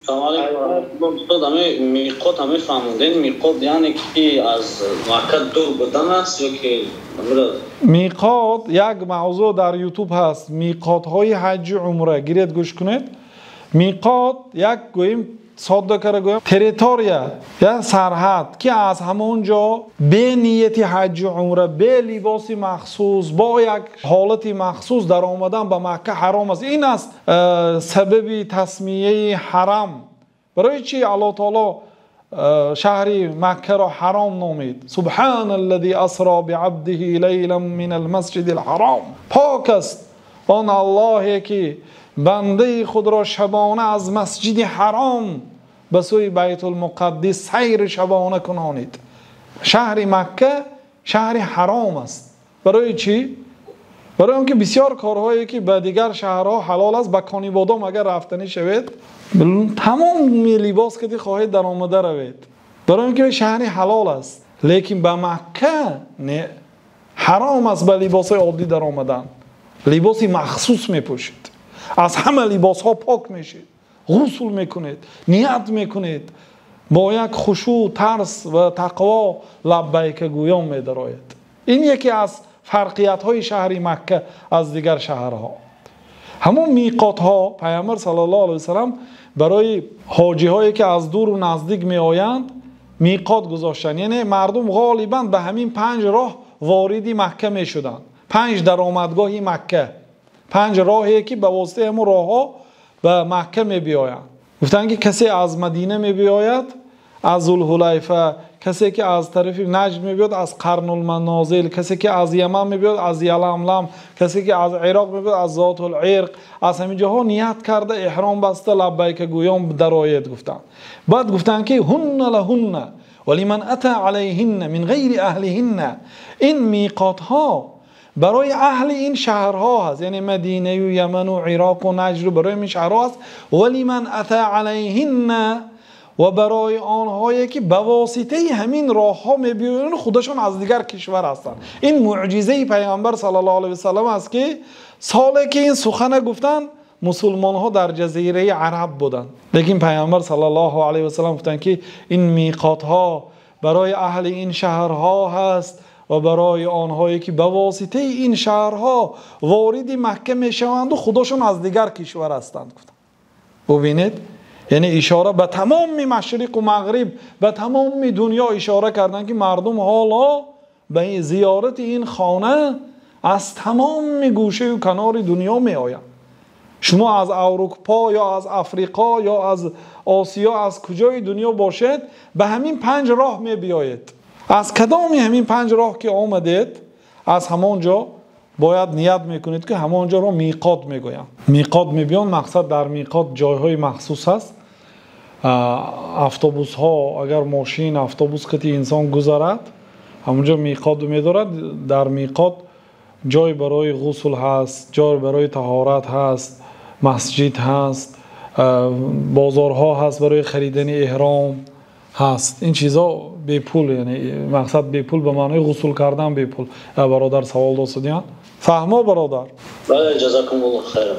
استاد میقات همه فهموندین میقات یعنی که از مکه دور بودن است یا که میقات یک موضوع در یوتیوب هست، میقات های حج و عمره. گیرید گوش کنید. میقات یک گویم ساده کرده گویم تریتوریا یا سرحد که از همونجا به نیت حج و عمره به لباس مخصوص با یک حالت مخصوص در آمدن به مکه حرام است. این است سبب تسمیه حرم. برای چی الله تعالی شهر مکه را حرام نامید؟ سبحان الذي اسرى بعبده لیلا من المسجد الحرام. پاک است آن اللهی که بنده خود را شبانه از مسجد حرام به سوی بیت المقدس سیر شبانه کنانید. شهر مکه شهر حرام است. برای چی؟ برای اینکه بسیار کارهایی که به دیگر شهرها حلال است، به کانی بادام اگر رفتنی شوید تمام لباس که خواهید در آمده روید، برای اینکه شهر حلال است. لیکن به مکه نه، حرام است به لباس عادی در آمدن. لباس مخصوص میپوشید، از همه لباس ها پاک میشید، غسل میکنید، نیت میکنید، با یک خشوع، ترس و تقوا لبیک گویان میدراید. این یکی از فرقیت های شهر مکه از دیگر شهرها. همون میقات ها پیامبر صلی الله علیه و سلم برای حاجی هایی که از دور و نزدیک می آیند میقات گذاشتن. یعنی مردم غالبا به همین 5 راه واردی مکه می شدند. 5 درآمدگاهی مکه، 5 راهی که به واسطه همون راه ها به مکه می بیایند. گفتن که کسی از مدینه می بیاید از ذوالحلیفه، کسی که از طرف نجد می بیاد از قرن المنازل، کسی که از یمن می بیاد از یلملم، کسی که از عراق می بیاد از ذات العرق. از همین جاها نیت کرده احرام بسته لبیک گویان درآید. گفتن بعد گفتن که هن لهن ولمن اتى علیهن من غیر اهلهن. این میقات ها برای اهل این شهرها هست، یعنی مدینه و یمن و عراق و نجد برای این شهرها هست. ولمن اتى علیهن، و برای آنهایی که به واسطه همین راه ها میبیایند خودشون از دیگر کشور هستند. این معجزه پیامبر صلی الله علیه و سلم است که سالی که این سخن گفتن مسلمان ها در جزیره عرب بودند، لیکن پیامبر صلی الله علیه و سلم گفتن که این میقات ها برای اهل این شهرها هست و برای آنهایی که به واسطه این شهرها وارد مکه میشوند و خودشون از دیگر کشور هستند. ببینید، یعنی اشاره به تمام مشرق و مغرب، به تمام دنیا اشاره کردن که مردم حالا به زیارت این خانه از تمام گوشه و کنار دنیا می آیند. شما از اروپا یا از افریقا یا از آسیا، از کجای دنیا باشید، به همین 5 راه می بیایید. از کدام همین 5 راه که آمدید، از همانجا باید نیت میکنید که همانجا را میقات میگویند. میقات میبیان، مقصد در میقات جایهای مخصوص هست. اتوبوس ها، اگر ماشین اتوبوس که انسان گذرد همونجا میقات میدارد. در میقات جای برای غسل هست، جای برای طهارت هست، مسجد هست، بازارها هست برای خریدن احرام هست. این چیزا بی پول، یعنی مقصد بی پول به معنای غسل کردن بی پول. برادر سوال داشتین؟ فهمو برادر؟ بله، جزاکم الله خیر.